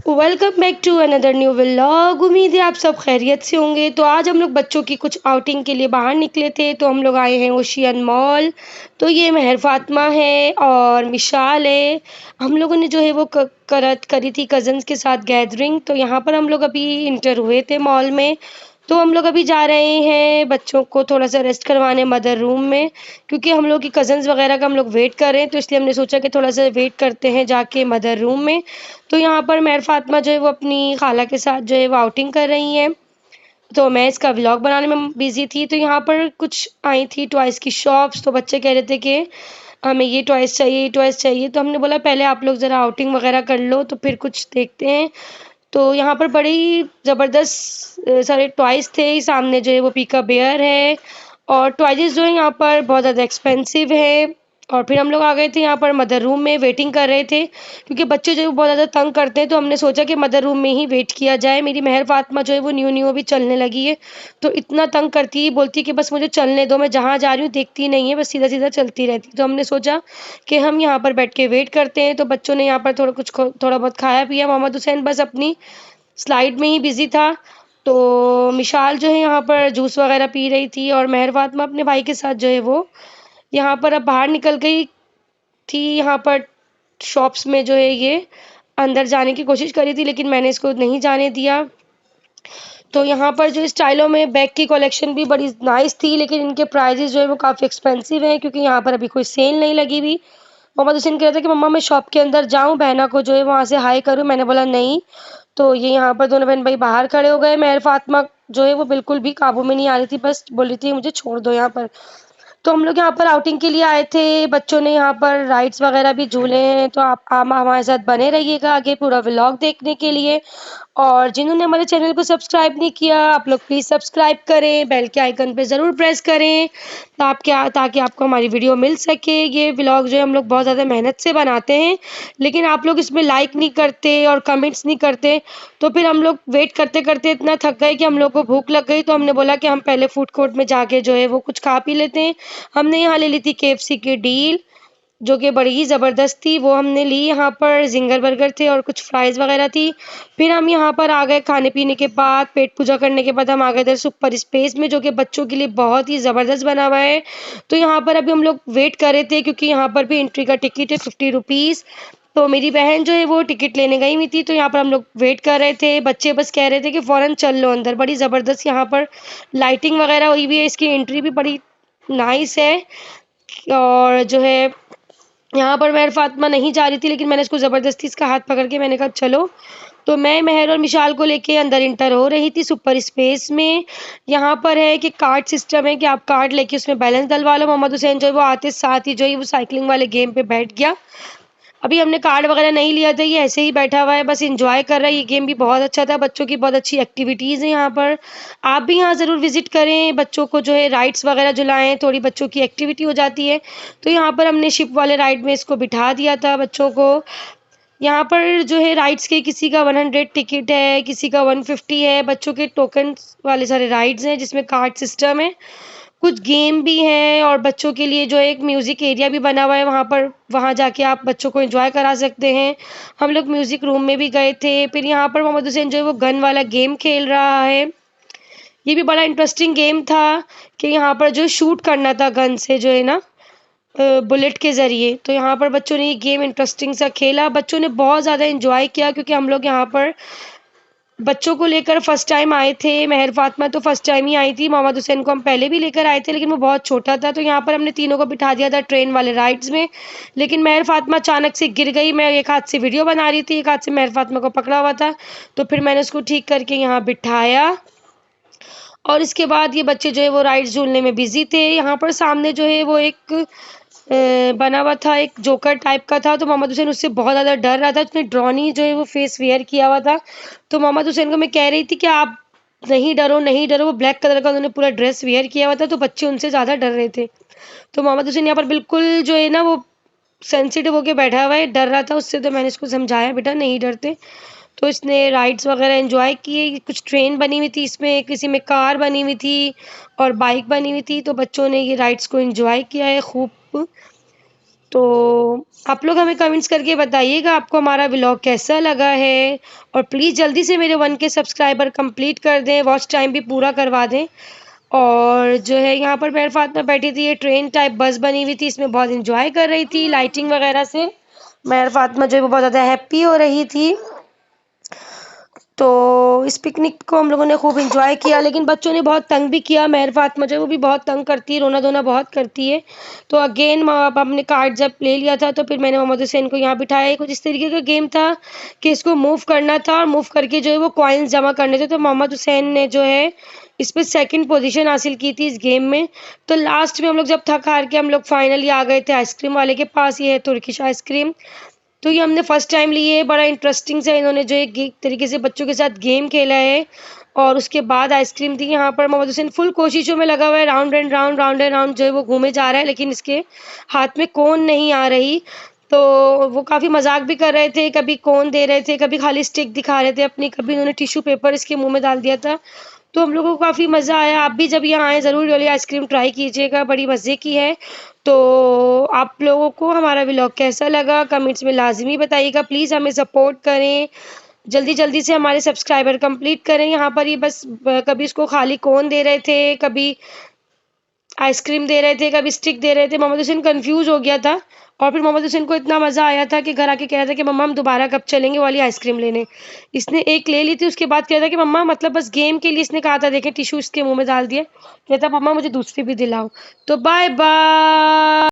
Welcome back to another new vlog. उम्मीद है आप सब खैरियत से होंगे। तो आज हम लोग बच्चों की कुछ आउटिंग के लिए बाहर निकले थे। तो हम लोग आए हैं ओशियन मॉल। तो ये मेहर फातिमा है और मिशाल है। हम लोगों ने जो है वो करी थी कज़न्स के साथ गैदरिंग। तो यहाँ पर हम लोग अभी इंटर हुए थे मॉल में। तो हम लोग अभी जा रहे हैं बच्चों को थोड़ा सा रेस्ट करवाने मदर रूम में, क्योंकि हम लोग की कज़न्स वगैरह का हम लोग वेट कर रहे हैं। तो इसलिए हमने सोचा कि थोड़ा सा वेट करते हैं जाके मदर रूम में। तो यहाँ पर मेहर फातिमा जो है वो अपनी खाला के साथ जो है वो आउटिंग कर रही हैं। तो मैं इसका व्लॉग बनाने में बिज़ी थी। तो यहाँ पर कुछ आई थी टॉयज़ की शॉप्स। तो बच्चे कह रहे थे कि हमें ये टॉयज़ चाहिए, ये टॉयज़ चाहिए। तो हमने बोला पहले आप लोग ज़रा आउटिंग वगैरह कर लो तो फिर कुछ देखते हैं। तो यहाँ पर बड़े ही ज़बरदस्त सारे टॉयज़ थे। सामने जो है वो पीका बेयर है और टॉयज़ जो है यहाँ पर बहुत ज़्यादा एक्सपेंसिव है। और फिर हम लोग आ गए थे यहाँ पर मदर रूम में, वेटिंग कर रहे थे क्योंकि बच्चे जो है वो बहुत ज़्यादा तंग करते हैं। तो हमने सोचा कि मदर रूम में ही वेट किया जाए। मेरी मेहर फातिमा जो है वो न्यू अभी चलने लगी है। तो इतना तंग करती है, बोलती है कि बस मुझे चलने दो, मैं जहाँ जा रही हूँ देखती नहीं है, बस सीधा-सीधा चलती रहती है। तो हमने सोचा कि हम यहाँ पर बैठ के वेट करते हैं। तो बच्चों ने यहाँ पर थोड़ा बहुत खाया पिया। मोहम्मद हुसैन बस अपनी स्लाइड में ही बिज़ी था। तो मिशाल जो है यहाँ पर जूस वगैरह पी रही थी और मेहर फातिमा अपने भाई के साथ जो है वो यहाँ पर अब बाहर निकल गई थी। यहाँ पर शॉप्स में जो है ये अंदर जाने की कोशिश करी थी, लेकिन मैंने इसको नहीं जाने दिया। तो यहाँ पर जो स्टाइलों में बैग की कलेक्शन भी बड़ी नाइस थी, लेकिन इनके प्राइजेज़ जो है वो काफ़ी एक्सपेंसिव हैं, क्योंकि यहाँ पर अभी कोई सेल नहीं लगी हुई। मोहम्मद हुसैन कह रहे थे कि मम्मा मैं शॉप के अंदर जाऊँ, बहना को जो है वहाँ से हाय करूँ। मैंने बोला नहीं। तो ये यहाँ पर दोनों बहन भाई बाहर खड़े हो गए। मेहर फातिमा जो है वो बिल्कुल भी काबू में नहीं आ रही थी, बस बोल रही थी मुझे छोड़ दो यहाँ पर। तो हम लोग यहाँ पर आउटिंग के लिए आए थे। बच्चों ने यहाँ पर राइड्स वगैरह भी झूले हैं। तो आप हमारे साथ बने रहिएगा आगे पूरा व्लॉग देखने के लिए। और जिन्होंने हमारे चैनल को सब्सक्राइब नहीं किया, आप लोग प्लीज़ सब्सक्राइब करें, बेल के आइकन पे ज़रूर प्रेस करें ताकि आपको हमारी वीडियो मिल सके। ये व्लॉग जो है हम लोग बहुत ज़्यादा मेहनत से बनाते हैं, लेकिन आप लोग इसमें लाइक नहीं करते और कमेंट्स नहीं करते। तो फिर हम लोग वेट करते-करते इतना थक गए कि हम लोग को भूख लग गई। तो हमने बोला कि हम पहले फूड कोर्ट में जाके जो है वो कुछ खा पी लेते हैं। हमने यहाँ ले ली थी केएफसी की डील, जो कि बड़ी ही ज़बरदस्त थी। वो हमने ली। यहाँ पर ज़िंगर बर्गर थे और कुछ फ्राइज़ वगैरह थी। फिर हम यहाँ पर आ गए खाने-पीने के बाद, पेट पूजा करने के बाद हम आ गए इधर सुपर स्पेस में, जो कि बच्चों के लिए बहुत ही ज़बरदस्त बना हुआ है। तो यहाँ पर अभी हम लोग वेट कर रहे थे, क्योंकि यहाँ पर भी एंट्री का टिकट है 50 रुपीज़। तो मेरी बहन जो है वो टिकट लेने गई हुई थी। तो यहाँ पर हम लोग वेट कर रहे थे। बच्चे बस कह रहे थे कि फ़ौरन चल लो अंदर। बड़ी ज़बरदस्त यहाँ पर लाइटिंग वगैरह हुई हुई है। इसकी एंट्री भी बड़ी नाइस है। और जो है यहाँ पर मेहर फातिमा नहीं जा रही थी, लेकिन मैंने इसको ज़बरदस्ती इसका हाथ पकड़ के मैंने कहा चलो। तो मैं, मेहर और मिशाल को लेके अंदर एंटर हो रही थी सुपर स्पेस में। यहाँ पर है कि कार्ड सिस्टम है कि आप कार्ड लेके उसमें बैलेंस डलवा लो। मोहम्मद हुसैन जो है वो आते साथ ही जो है वो साइकिलिंग वाले गेम पे बैठ गया। अभी हमने कार्ड वगैरह नहीं लिया था, ये ऐसे ही बैठा हुआ है, बस एन्जॉय कर रहा है। ये गेम भी बहुत अच्छा था, बच्चों की बहुत अच्छी एक्टिविटीज़ हैं यहाँ पर। आप भी यहाँ ज़रूर विज़िट करें, बच्चों को जो है राइड्स वगैरह झुलाएँ, थोड़ी बच्चों की एक्टिविटी हो जाती है। तो यहाँ पर हमने शिप वाले राइड में इसको बिठा दिया था बच्चों को। यहाँ पर जो है राइड्स के किसी का 100 टिकट है, किसी का 150 है। बच्चों के टोकन्स वाले सारे राइड्स हैं जिसमें कार्ड सिस्टम है। कुछ गेम भी हैं और बच्चों के लिए जो है एक म्यूज़िक एरिया भी बना हुआ है वहाँ पर, वहाँ जाके आप बच्चों को एन्जॉय करा सकते हैं। हम लोग म्यूज़िक रूम में भी गए थे। फिर यहाँ पर मोहम्मद हुसैन जो है वो गन वाला गेम खेल रहा है। ये भी बड़ा इंटरेस्टिंग गेम था कि यहाँ पर जो शूट करना था गन से जो है ना, बुलेट के ज़रिए। तो यहाँ पर बच्चों ने ये गेम इंटरेस्टिंग सा खेला। बच्चों ने बहुत ज़्यादा एन्जॉय किया, क्योंकि हम लोग यहाँ पर बच्चों को लेकर फर्स्ट टाइम आए थे। मेहर फातिमा तो फर्स्ट टाइम ही आई थी। मोहम्मद हुसैन को हम पहले भी लेकर आए थे, लेकिन वो बहुत छोटा था। तो यहाँ पर हमने तीनों को बिठा दिया था ट्रेन वाले राइड्स में। लेकिन मेहर फातिमा अचानक से गिर गई। मैं एक हाथ से वीडियो बना रही थी, एक हाथ से मेहर फातिमा को पकड़ा हुआ था। तो फिर मैंने उसको ठीक करके यहाँ बिठाया और इसके बाद ये बच्चे जो है वो राइड्स झूलने में बिज़ी थे। यहाँ पर सामने जो है वो एक बना हुआ था, एक जोकर टाइप का था। तो मोहम्मद हुसैन उससे बहुत ज़्यादा डर रहा था। उसने ड्रॉनी जो है वो फेस वियर किया हुआ था। तो मोहम्मद हुसैन को मैं कह रही थी कि आप नहीं डरो, नहीं डरो। वो ब्लैक कलर का उन्होंने पूरा ड्रेस वियर किया हुआ था, तो बच्चे उनसे ज़्यादा डर रहे थे। तो मोहम्मद हुसैन यहाँ पर बिल्कुल जो है ना वो सेंसिटिव होके बैठा हुआ है, डर रहा था उससे। तो मैंने इसको समझाया बेटा नहीं डरते। तो इसने राइड्स वगैरह एन्जॉय किए। कुछ ट्रेन बनी हुई थी इसमें, किसी में कार बनी हुई थी और बाइक बनी हुई थी। तो बच्चों ने ये राइड्स को एन्जॉय किया है खूब। तो आप लोग हमें कमेंट्स करके बताइएगा आपको हमारा व्लॉग कैसा लगा है, और प्लीज़ जल्दी से मेरे 1 के सब्सक्राइबर कंप्लीट कर दें, वॉच टाइम भी पूरा करवा दें। और जो है यहाँ पर मेहर फातिमा बैठी थी, ये ट्रेन टाइप बस बनी हुई थी, इसमें बहुत एंजॉय कर रही थी लाइटिंग वगैरह से। मेहर फातिमा जो है वो बहुत ज़्यादा हैप्पी हो रही थी। तो इस पिकनिक को हम लोगों ने खूब एंजॉय किया, लेकिन बच्चों ने बहुत तंग भी किया। मेहर फातिमा जो है वो भी बहुत तंग करती है, रोना-धोना बहुत करती है। तो अगेन माँ-बाप ने कार्ड जब ले लिया था तो फिर मैंने मोहम्मद हुसैन को यहाँ बिठाया। कुछ इस तरीके का गेम था कि इसको मूव करना था और मूव करके जो है वो कॉइन्स जमा करने थे। तो मोहम्मद हुसैन ने जो है इस पे सेकंड पोजीशन हासिल की थी इस गेम में। तो लास्ट में हम लोग जब थक हार के हम लोग फाइनली आ गए थे आइसक्रीम वाले के पास। ये है तुर्किश आइसक्रीम। तो ये हमने फर्स्ट टाइम ली है। बड़ा इंटरेस्टिंग से इन्होंने जो एक तरीके से बच्चों के साथ गेम खेला है, और उसके बाद आइसक्रीम दी। यहाँ पर मोहम्मद हुसैन फुल कोशिशों में लगा हुआ है, राउंड एंड राउंड जो है वो घूमे जा रहा है, लेकिन इसके हाथ में कोन नहीं आ रही। तो वो काफ़ी मजाक भी कर रहे थे, कभी कोन दे रहे थे, कभी खाली स्टिक दिखा रहे थे अपनी, कभी उन्होंने टिश्यू पेपर इसके मुंह में डाल दिया था। तो हम लोगों को काफ़ी मज़ा आया। आप भी जब यहाँ आएँ ज़रूर वाली आइसक्रीम ट्राई कीजिएगा, बड़ी मज़े की है। तो आप लोगों को हमारा व्लॉग कैसा लगा कमेंट्स में लाज़मी बताइएगा। प्लीज़ हमें सपोर्ट करें, जल्दी-जल्दी से हमारे सब्सक्राइबर कंप्लीट करें। यहाँ पर ये बस कभी इसको खाली कोन दे रहे थे, कभी आइसक्रीम दे रहे थे, कभी स्टिक दे रहे थे। मोहम्मद हुसैन कन्फ्यूज़ हो गया था, और फिर मोहम्मद हुसैन को इतना मज़ा आया था कि घर आके कह रहा था कि मम्मा हम दोबारा कब चलेंगे वो वाली आइसक्रीम लेने। इसने एक ले ली थी, उसके बाद कह रहा था कि मम्मा मतलब बस गेम के लिए इसने कहा था, देखें टिश्यू इसके मुँह में डाल दिया। कहता मम्मा मुझे दूसरी भी दिलाओ। तो बाय बाय।